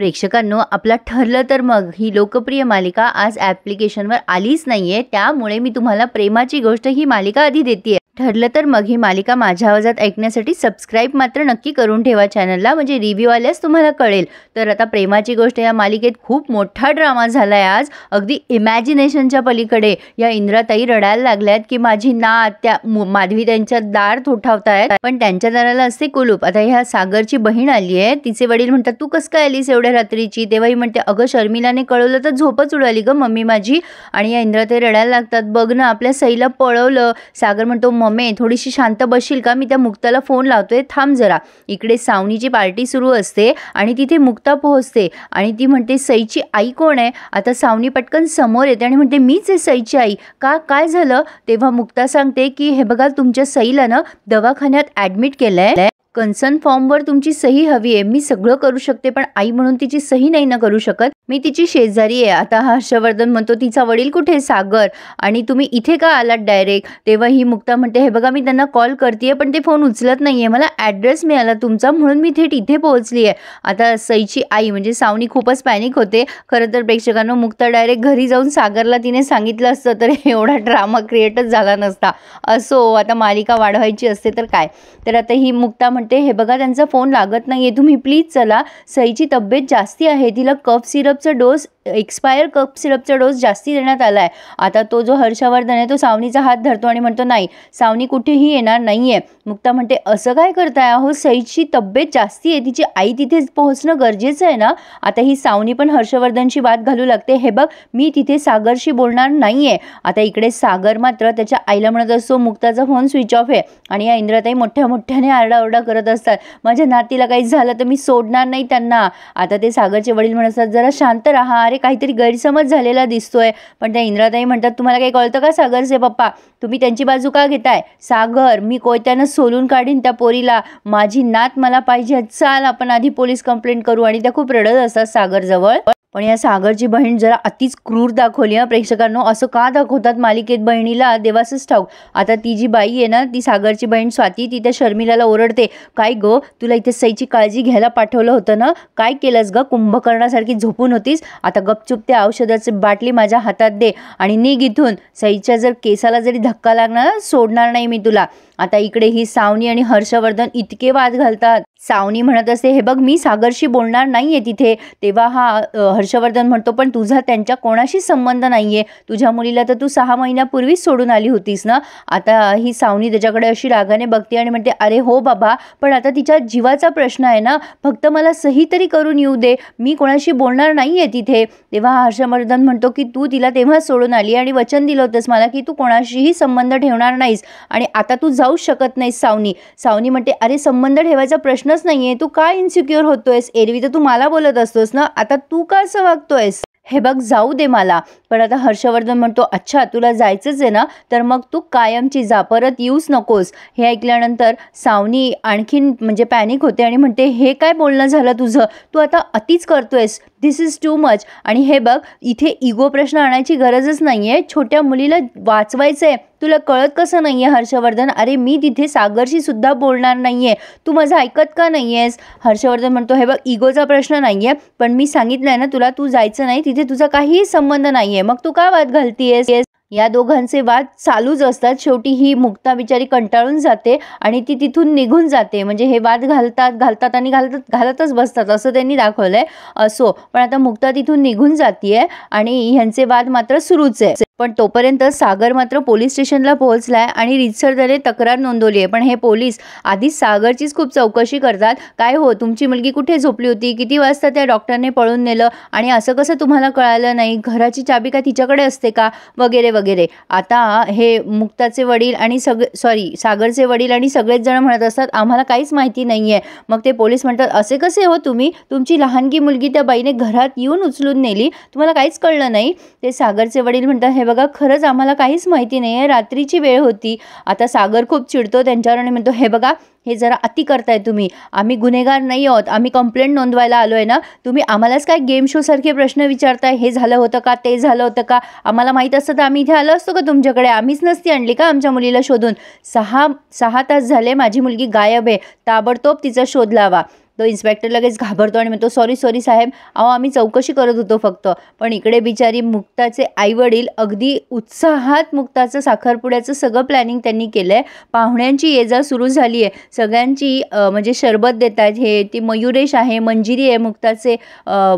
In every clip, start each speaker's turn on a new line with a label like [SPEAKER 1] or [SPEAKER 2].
[SPEAKER 1] प्रेक्षकांनो, आपला ठरलं तर मग ही लोकप्रिय मालिका आज ॲप्लिकेशनवर आलीच नाहीये, त्यामुळे मी तुम्हाला प्रेमाची गोष्ट ही मालिका आधी देतेय. ठरलं तर मग ही मालिका माझ्या आवाजात ऐकण्यासाठी सबस्क्राईब मात्र नक्की करून ठेवा चॅनलला, म्हणजे रिव्ह्यू आल्यास तुम्हाला कळेल. तर आता प्रेमाची गोष्ट या मालिकेत खूप मोठा ड्रामा झालाय आज, अगदी इमॅजिनेशनच्या पलीकडे. या इंद्राताई रडायला लागल्यात की माझी नात त्या माधवी त्यांच्या दार ठोठावतायत, पण त्यांच्या दाराला असते कुलूप. आता ह्या सागरची बहीण आली आहे, तिचे वडील म्हणतात तू कस काय आलीस एवढ्या रात्रीची. तेव्हाही म्हणते अगं शर्मिलाने कळवलं तर झोपच उडाली ग मम्मी माझी. आणि या इंद्राताई रडायला लागतात, बघ ना आपल्या सईला पळवलं. सागर म्हणतो मम्मी थोडीशी शांत बसशील का, मी त्या मुक्ताला फोन लावतोय, थांब जरा. इकडे सावनीची पार्टी सुरू असते आणि तिथे मुक्ता पोहोचते आणि ती म्हणते सईची आई कोण आहे. आता सावनी पटकन समोर येते आणि म्हणते मीच आहे सईची आई. का काय झालं. तेव्हा मुक्ता सांगते की हे बघा तुमच्या सईला ना दवाखान्यात ॲडमिट केलंय, कन्सर्न फॉर्मवर तुमची सही हवी आहे. मी सगळं करू शकते पण आई म्हणून तिची सही नाही ना करू शकत, मी तिची शेजारी आहे. आता हर्षवर्धन म्हणतो तिचा वडील कुठे सागर, आणि तुम्ही इथे का आलात डायरेक्ट. तेव्हा ही मुक्ता म्हणते हे बघा मी त्यांना कॉल करते पण ते फोन उचलत नाहीये, मला ॲड्रेस मिळाला तुमचा म्हणून मी थेट इथे पोहोचली आहे. आता सईची आई म्हणजे सावनी खूपच पॅनिक होते. खरं तर प्रेक्षकांना मुक्ता डायरेक्ट घरी जाऊन सागरला तिने सांगितलं असतं तर एवढा ड्रामा क्रिएटच झाला नसता. असो, आता मालिका वाढवायची असते तर काय. तर आता ही मुक्ता म्हणते हे बघा त्यांचा फोन लागत नाहीये, तुम्ही प्लीज चला. सईची तब्येत जास्ती आहे, तिला कफ सिरपचा डोस एक्सपायर कफ सिरपचा डोस जास्ती देण्यात आला आहे. आता तो जो हर्षवर्धन आहे तो सावनीचा हात धरतो आणि म्हणतो नाही सावनी कुठेही येणार नाहीये. मुक्ता म्हणते असं काय करताय, अहो सईची तब्येत जास्ती आहे, तिची आई तिथे पोहोचणं गरजेचं आहे ना. आता ही सावनी पण हर्षवर्धनची बात घालू लागते, हे बघ मी तिथे सागरशी बोलणार नाहीये. आता इकडे सागर मात्र त्याच्या आईला म्हणत असतो मुक्ताचा फोन स्विच ऑफ आहे आणि या इंद्राताई मोठ्या मोठ्याने आरडाओरडा करत असतात, माझ्या नातीला काही झालं तर मी सोडणार नाही त्यांना. आता ते सागरचे वडील म्हणत असतात जरा शांत राहा, अरे काहीतरी गैरसमज झालेला दिसतोय. पण त्या इंद्राताई म्हणतात तुम्हाला काही कळतं का सागरचे पप्पा, तुम्ही त्यांची बाजू का घेताय. सागर मी कोयत्यानं सोलून काढीन त्या पोरीला, माझी नात मला पाहिजे, चाल आपण आधी पोलीस कंप्लेंट करू. आणि त्या खूप रडत असतात सागर जवळ. पण या सागरची बहीण जरा अतिच क्रूर दाखवली आहे प्रेक्षकांनो. असं का दाखवतात मालिकेत बहिणीला देवासच ठाऊक. आता ती जी बाई आहे ना ती सागरची बहीण स्वाती, ती त्या शर्मिलाला ओरडते, काय गो तुला इथे सईची काळजी घ्यायला पाठवलं होतं ना, काय केलंस ग, कुंभकर्णासारखी झोपून होतीस. आता गपचूप त्या औषधाची बाटली माझ्या हातात दे आणि निघ इथून. सईच्या जर केसाला जरी धक्का लागणार सोडणार नाही मी तुला. आता इकडे ही सावनी आणि हर्षवर्धन इतके वाद घालतात. सावनी म्हणत असते हे बघ मी सागरशी बोलणार नाहीये तिथे. तेव्हा हा हर्षवर्धन म्हणतो पण तुझा त्यांच्या कोणाशी संबंध नाहीये, तुझ्या मुलीला तर तू 6 महिन्यापूर्वीच सोडून आली होतीस ना. आता ही सावनी त्याच्याकडे अशी रागाने बघते आणि म्हणते अरे हो बाबा, पण आता तिच्या जीवाचा प्रश्न आहे ना, फक्त मला सही तरी करून येऊ दे, मी कोणाशी बोलणार नाहीये तिथे. तेव्हा हर्षवर्धन म्हणतो की तू तिला तेव्हा सोडून आली आणि वचन दिलं होतंस मला की तू कोणाशीही संबंध ठेवणार नाहीस आणि आता तू जाऊ शकत नाहीस. सावनी म्हणते अरे संबंध ठेवायचा प्रश्नच नाहीये, तू काय इन्सिक्युअर होतोयस, एरवी तर तू मला बोलत असतोस ना, आता तू का असं वागतोयस, हे बघ जाऊ दे मला. पण आता हर्षवर्धन म्हणतो अच्छा तुला जायचंच आहे ना, तर मग तू कायमची जा, परत येऊच नकोस. हे ऐकल्यानंतर सावनी आणखीन म्हणजे पॅनिक होते आणि म्हणते हे काय बोलणं झालं तुझं, तू आता अतिच करतोयस, दिस इज टू मच. आणि हे बघ इथे इगो प्रश्न आणायची गरजच नाहीये, छोट्या मुलीला वाचवायचं आहे, तुला कळत कसं नाहीये हर्षवर्धन, अरे मी तिथे सागरशी सुद्धा बोलणार नाहीये, तू माझं ऐकत का नाहीयेस. हर्षवर्धन म्हणतो हे बघ इगोचा प्रश्न नाहीये, पण मी सांगितलंय ना तुला, तू जायचं नाही तिथे, तुझा काहीही संबंध नाहीये, मग तू का वाद घालतीयेस. या दोघांचे वाद चालूच असतात. शेवटी ही मुक्ता बिचारी कंटाळून जाते आणि ती तिथून निघून जाते. म्हणजे हे वाद घालतात आणि घालतच बसतात असं त्यांनी दाखवलंय. असो, पण आता मुक्ता तिथून निघून जातीये आणि ह्यांचे वाद मात्र सुरूच आहे. पण तोपर्यंत सागर मात्र पोलीस स्टेशनला पोहोचलाय आणि रीतसर त्याने तक्रार नोंदवली आहे. पण हे पोलीस आधीच सागरचीच खूप चौकशी करतात, काय हो तुमची मुलगी कुठे झोपली होती, किती वाजता त्या डॉक्टरने पळून नेलं आणि असं कसं तुम्हाला कळालं नाही, घराची चाबी का तिच्याकडे असते का, वगैरे वगैरे. आता हे मुक्ताचे वडील आणि सागरचे वडील आणि सगळेच जण म्हणत असतात आम्हाला काहीच माहिती नाहीये. मग ते पोलीस म्हणतात असे कसे हो तुम्ही, तुमची लहानगी मुलगी त्या बाईने घरात येऊन उचलून नेली, तुम्हाला काहीच कळलं नाही. ते सागरचे वडील म्हणतात हे बघा खरंच आम्हाला काहीच माहिती नाही आहे, रात्रीची वेळ होती. आता सागर खूप चिडतो त्यांच्यावर आणि म्हणतो हे बघा हे जरा अति करताय तुम्ही, आम्ही गुन्हेगार नाही आहोत, आम्ही कंप्लेंट नोंदवायला आलो आहे ना, तुम्ही आम्हालाच काय गेम शो सारखे प्रश्न विचारताय, हे झालं होतं का, ते झालं होतं का, आम्हाला माहीत असतं तर आम्ही इथे आलो असतो का तुमच्याकडे, आम्हीच नसती आणली का आमच्या मुलीला शोधून. 6 तास झाले माझी मुलगी गायब आहे, ताबडतोब तिचा शोध लावा. तो इन्स्पेक्टर लगेच घाबरतो आणि म्हणतो सॉरी सॉरी साहेब, अहो आम्ही चौकशी करत होतो फक्त. पण इकडे बिचारी मुक्ताचे आईवडील अगदी उत्साहात मुक्ताचं साखरपुड्याचं सगळं प्लॅनिंग त्यांनी केलं आहे. पाहुण्यांची ये जा सुरू झाली आहे, सगळ्यांची म्हणजे शरबत देत आहेत. हे ती मयुरेश आहे, मंजिरी आहे मुक्ताचे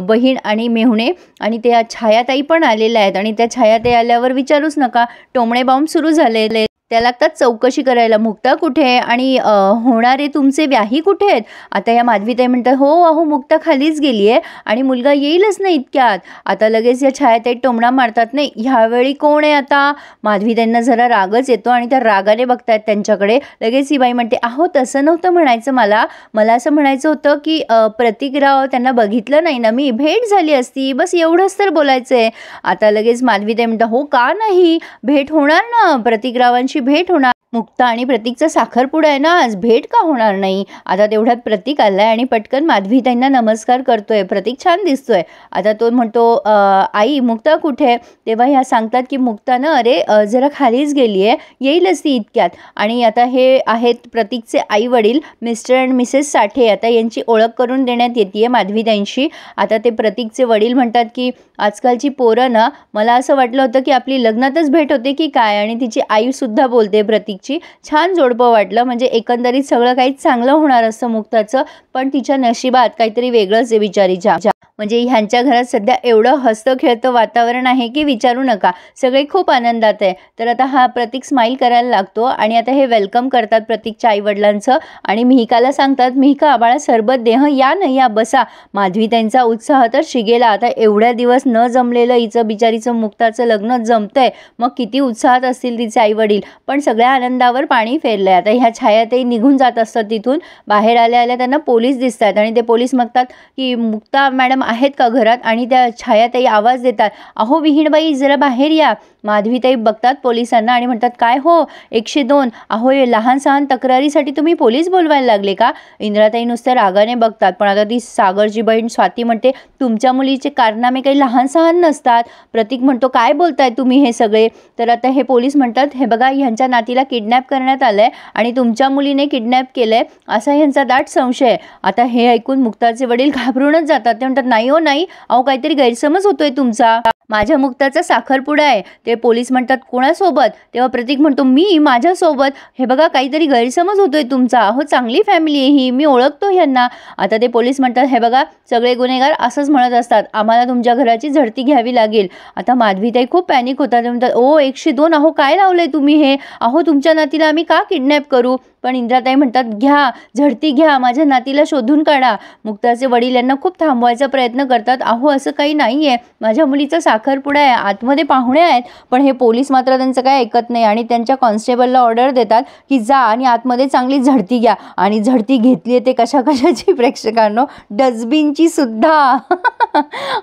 [SPEAKER 1] बहीण आणि मेहुणे, आणि त्या छायाताई पण आलेल्या आहेत. आणि त्या छायाताई आल्यावर विचारूच नका, टोमणे बॉम्ब सुरू झालेले. त्या लागतात चौकशी करायला, मुक्ता कुठे आहे आणि होणारे तुमचे व्याही कुठे आहेत. आता या माधवीताई म्हणतात हो अहो मुक्ता खालीच गेली आहे आणि मुलगा येईलच नाही इतक्यात. आता लगेच या छायाताई टोमणा मारतात, नाही ह्यावेळी कोण आहे. आता माधवीताईंना जरा रागच येतो आणि त्या रागाने बघतायत त्यांच्याकडे. लगेच ही बाई म्हणते अहो तसं नव्हतं म्हणायचं, मला असं म्हणायचं होतं की प्रतीकराव त्यांना बघितलं नाही ना मी, भेट झाली असती, बस एवढंच तर बोलायचं आहे. आता लगेच माधवीताई म्हणतात हो का नाही, भेट होणार ना, प्रतीकरावांची भेट होणार. मुक्ता आणि प्रतीकचा साखरपुडा आहे ना आज, भेट का होणार नाही. आता तेवढ्यात प्रतीक आलाय आणि पटकन माधवीताईंना नमस्कार करतोय. प्रतीक छान दिसतोय. आता तो म्हणतो आई मुक्ता कुठे. तेव्हा ह्या सांगतात की मुक्ता ना अरे जरा खालीच गेली आहे, येईलच ती इतक्यात. आणि आता हे आहेत प्रतीकचे आई वडील मिस्टर अँड मिसेस साठे. आता यांची ओळख करून देण्यात येते माधवीताईंशी. आता ते प्रतीकचे वडील म्हणतात की आजकालची पोरं ना, मला असं वाटलं होतं की आपली लग्नातच भेट होते की काय. आणि तिची आई सुद्धा बोलते प्रतीकची, छान जोडपं वाटलं, म्हणजे एकंदरीत सगळं काही चांगलं होणार असतं मुक्ताचं, पण तिच्या नशिबात काहीतरी वेगळंच आहे बिचारीच्या. म्हणजे ह्यांच्या घरात सध्या एवढं हसतं खेळतं वातावरण आहे की विचारू नका, सगळे खूप आनंदात आहे. तर आता हा प्रतीक स्माईल करायला लागतो आणि आता हे वेलकम करतात प्रतीकच्या आईवडिलांचं आणि मिहिकाला सांगतात मिहिका बाळा सरबत दे, या ना या बसा. माधवीताईंचा उत्साह तर शिगेला. आता एवढ्या दिवस न जमलेलं हिचं बिचारीचं मुक्ताचं लग्न जमतंय, मग किती उत्साहात असतील तिचे आईवडील. पण सगळ्या आनंदावर पाणी फेरलंय. आता ह्या छायाताई निघून जात असतात तिथून. बाहेर आल्या त्यांना पोलीस दिसतात आणि ते पोलीस मागतात की मुक्ता मॅडम आहेत का घरात. आणि त्या छायाताई आवाज देतात अहो विहीणबाई जरा बाहेर या. माधवीताई बघतात पोलिसांना आणि म्हणतात काय हो 102, अहो लहान सहान तक्रारीसाठी तुम्ही पोलीस बोलवायला लागले का. इंद्राताई नुसत्या रागाने बघतात. पण आता ती सागरची बहीण स्वाती म्हणते तुमच्या मुलीचे कारनामे काही लहान सहान नसतात. प्रतीक म्हणतो काय बोलताय तुम्ही हे सगळे. तर आता हे पोलीस म्हणतात हे बघा ह्यांच्या नातीला किडनॅप करण्यात आलंय आणि तुमच्या मुलीने किडनॅप केलंय असा ह्यांचा दाट संशय आहे. आता हे ऐकून मुक्ताचे वडील घाबरूनच जातात. ते म्हणतात नाही हो नाही, अहो काहीतरी गैरसमज होतोय तुमचा, माझ्या मुक्ताचा साखरपुडा आहे. ते पोलीस म्हणतात कोणासोबत. तेव्हा प्रतीक म्हणतो मी माझ्यासोबत. हे बघा काहीतरी गैरसमज होतोय तुमचा, अहो चांगली फॅमिली आहे ही, मी ओळखतो ह्यांना. आता ते पोलीस म्हणतात हे बघा सगळे गुन्हेगार असंच म्हणत असतात, आम्हाला तुमच्या घराची झडती घ्यावी लागेल. आता माधवीताई खूप पॅनिक होतात. म्हणतात ओ 102, अहो काय लावलंय तुम्ही हे, अहो तुमच्या नातीला आम्ही का किडनॅप करू. पण इंद्राताई म्हणतात घ्या झडती घ्या, माझ्या नातीला शोधून काढा. मुक्ताचे वडील यांना खूप थांबवायचा प्रयत्न करतात. अहो असं काही नाही आहे, माझ्या मुलीचा साखरपुडा आहे, आतमध्ये पाहुणे आहेत. पण हे पोलीस मात्र त्यांचं काय ऐकत नाही आणि त्यांच्या कॉन्स्टेबलला ऑर्डर देतात की जा आणि आतमध्ये चांगली झडती घ्या. आणि झडती घेतली आहे ते कशाची प्रेक्षकांनो, डस्टबिनची सुद्धा.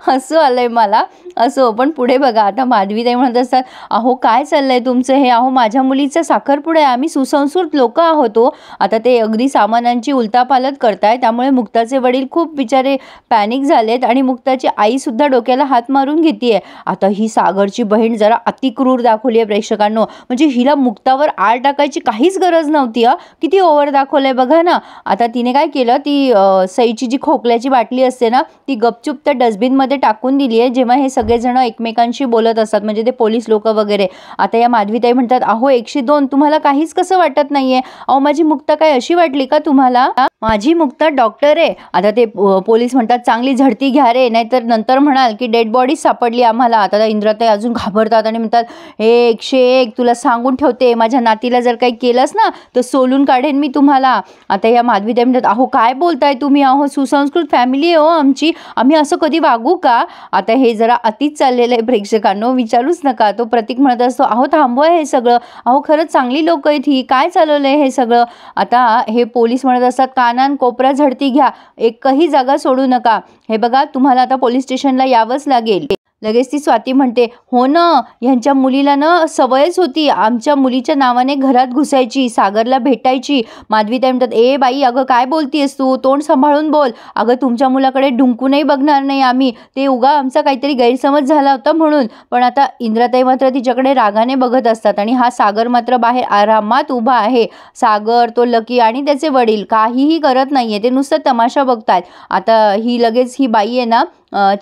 [SPEAKER 1] हसू आलंय मला. असो पण पुढे बघा. आता माधवीताई म्हणत असतात अहो काय चाललंय तुमचं हे, अहो माझ्या मुलीचा साखरपुडा आहे, आम्ही सुसंस्कृत लोक आहोत. आता ते अगदी सामानांची उलटापालट करताय. त्यामुळे मुक्ताचे वडील खूप बिचारे पॅनिक झालेत आणि मुक्ताची आई सुद्धा डोक्याला हात मारून घेतीये. आता ही सागरची बहीण जरा अतिक्रूर दाखवली आहे प्रेक्षकांनो, म्हणजे हिला मुक्तावर आळ टाकायची काहीच गरज नव्हती. किती ओव्हर दाखवलंय बघा ना. आता तिने काय केलं, ती सईची जी खोकल्याची बाटली असते ना ती गपचूप त्या डस्टबिनमध्ये टाकून दिली आहे जेव्हा हे सगळेजण एकमेकांशी बोलत असतात, म्हणजे ते पोलीस लोक वगैरे. आता या माधवीताई म्हणतात अहो 102, तुम्हाला काहीच कसं वाटत नाहीये, अहो माझी मुक्ता काय अशी वाटली का तुम्हाला, माझी मुक्ता डॉक्टर आहे. आता ते पोलीस म्हणतात चांगली झडती घ्या रे, नाहीतर नंतर म्हणाल की डेड बॉडी सापडली आम्हाला. आता इंद्राताई अजून घाबरतात आणि म्हणतात हे 101, तुला सांगून ठेवते माझ्या नातीला जर काही केलंस ना तर सोलून काढेन मी तुम्हाला. आता या माधवीताई म्हणतात अहो काय बोलताय तुम्ही, अहो सुसंस्कृत फॅमिली आहे हो आमची, आम्ही असं कधी वागू का. आता हे जरा अतिच चाललेलं आहे प्रेक्षकांनो, विचारूच नका. तो प्रतीक म्हणत असतो अहो थांबवा हे सगळं, अहो खरंच चांगली लोक आहेत ही, काय चालवलंय हे सगळं. आता हे पोलीस म्हणत असतात कानान कोपरा झडती घ्या, एकही जागा सोडू नका. हे बघा तुम्हाला आता पोलीस स्टेशनला यावंच लागेल. लगेच ती स्वाती म्हणते, हो ना, ह्यांच्या मुलीला ना सवयच होती आमच्या मुलीच्या नावाने घरात घुसायची, सागरला भेटायची. माधवीताई म्हणतात, ए बाई अगं काय बोलतीयस तू, तोंड सांभाळून बोल. अगं तुमच्या मुलाकडे डुंकूनही बघणार नाही आम्ही, ते उगा आमचा काहीतरी गैरसमज झाला होता म्हणून. पण आता इंद्राताई मात्र तिच्याकडे रागाने बघत असतात आणि हा सागर मात्र बाहेर आरामात उभा आहे. सागर, तो लकी आणि त्याचे वडील काहीही करत नाहीये, ते नुसतं तमाशा बघतायत. आता ही लगेच ही बाई आहे ना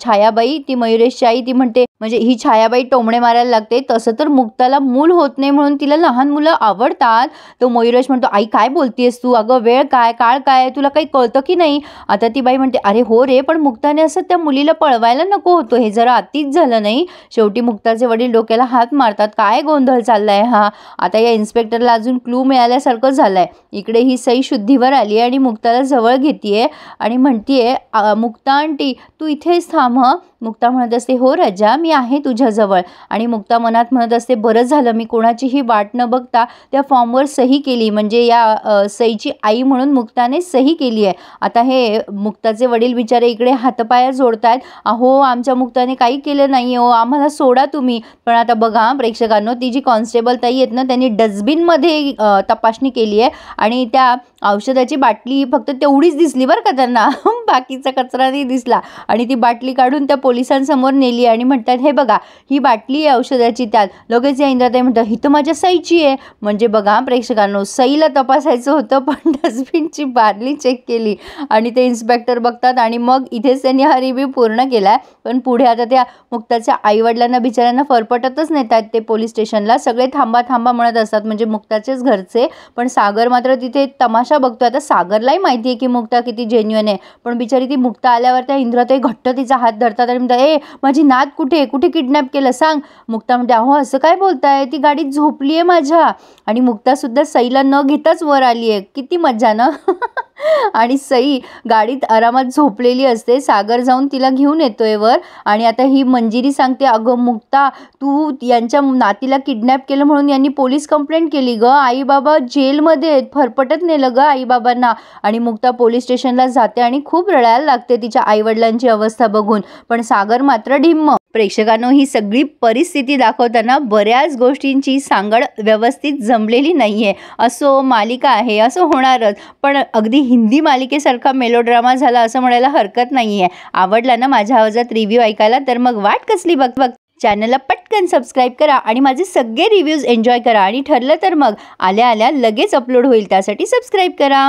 [SPEAKER 1] छायाबाई, ती मयुरेशची आई, ती म्हणते, म्हणजे ही छायाबाई टोमणे मारायला लागते. तसं तर मुक्ताला मूल होत नाही म्हणून तिला लहान मुलं आवडतात. तो मयुरेश म्हणतो, आई काय बोलतेस तू, अगं वेळ काय काळ काय, तुला काही कळतं की नाही. आता ती बाई म्हणते, अरे हो रे, पण मुक्ताने असं त्या मुलीला पळवायला नको होतो, हे जरा अतिच झालं नाही. शेवटी मुक्ताचे वडील डोक्याला हात मारतात, काय गोंधळ चाललाय हा. आता या इन्स्पेक्टरला अजून क्लू मिळाल्यासारखं झालंय. इकडे ही सई शुद्धीवर आली आणि मुक्ताला जवळ घेतीये आणि म्हणतीये, मुक्ता आंटी तू इथे थांब. मुक्ता म्हणत असते, हो राजा मी आहे तुझ्याजवळ. आणि मुक्ता मनात म्हणत असते, बरं झालं मी कोणाचीही वाट न बघता त्या फॉर्मवर सही केली, म्हणजे या सईची आई म्हणून मुक्ताने सही केली आहे. आता हे मुक्ताचे वडील बिचारे इकडे हातपाया जोडतायत, अहो आमच्या मुक्ताने काही केलं नाही हो, आम्हाला सोडा तुम्ही. पण आता बघा प्रेक्षकांनो, ती जी कॉन्स्टेबल ताई आहेत ना, त्यांनी डस्टबिनमध्ये तपासणी केली आहे आणि त्या औषधाची बाटली फक्त तेवढीच दिसली बरं का त्यांना, बाकीचा कचरा नाही दिसला. आणि ती बाटली काढून त्या पोलिसांसमोर नेली आणि म्हणतात, हे बघा ही बाटली आहे औषधाची. त्यात लगेच या इंद्राताई म्हणतात, ही तर माझ्या सईची आहे. म्हणजे बघा प्रेक्षकांनो, सईला तपासायचं होतं पण डस्टबिनची बाटली चेक केली. आणि ते इन्स्पेक्टर बघतात आणि मग इथेच त्यांनी हा रिव्ह्यू पूर्ण केला आहे. पण पुढे आता त्या मुक्ताच्या आईवडिलांना बिचाऱ्यांना फरफटतच नेतात ते पोलीस स्टेशनला. सगळे थांबा थांबा म्हणत असतात, म्हणजे मुक्ताचेच घरचे. पण सागर मात्र तिथे तमाशा बघतोय. आता सागरलाही माहिती आहे की मुक्ता किती जेन्युइन आहे, पण बिचारी ती मुक्ता आल्यावर त्या इंद्राताई घट्ट तिचा हात धरतात आणि म्हणतात, ए माझी नात कुठे कुठे किडनॅप केलं सांग. मुक्ता म्हणते, अहो असं काय बोलताय, ती गाडीत झोपली आहे माझ्या. आणि मुक्ता सुद्धा सईला न घेताच वर आली आहे, किती मज्जा ना. आणि सई गाडीत आरामात झोपलेली असते. सागर जाऊन तिला घेऊन येतोय वर. आणि आता ही मंजिरी सांगते, अगं मुक्ता तू यांच्या नातीला किडनॅप केलं म्हणून यांनी पोलीस कंप्लेंट केली ग, आई बाबा जेलमध्ये, फरफटत नेलं ग आई बाबांना. आणि मुक्ता पोलीस स्टेशनला जाते आणि खूप रडायला लागते तिच्या आईवडिलांची अवस्था बघून. पण सागर मात्र ढिम्म. प्रेक्षकांनो, ही सगळी परिस्थिती दाखवताना बऱ्याच गोष्टींची सांगड व्यवस्थित जमलेली नाहीये. असो मालिका आहे, असं होणारच, पण अगदी हिंदी मालिकेसारखा मेलोड्रामा झाला असं म्हणायला हरकत नाहीये. आवडला ना माझ्या आवाजात रिव्ह्यू ऐकायला, तर मग वाट कसली बघ चॅनलला पटकन सबस्क्राईब करा आणि माझे सगळे रिव्ह्यूज एन्जॉय करा. आणि ठरलं तर मग आल्या आल्या लगेच अपलोड होईल, त्यासाठी सबस्क्राईब करा.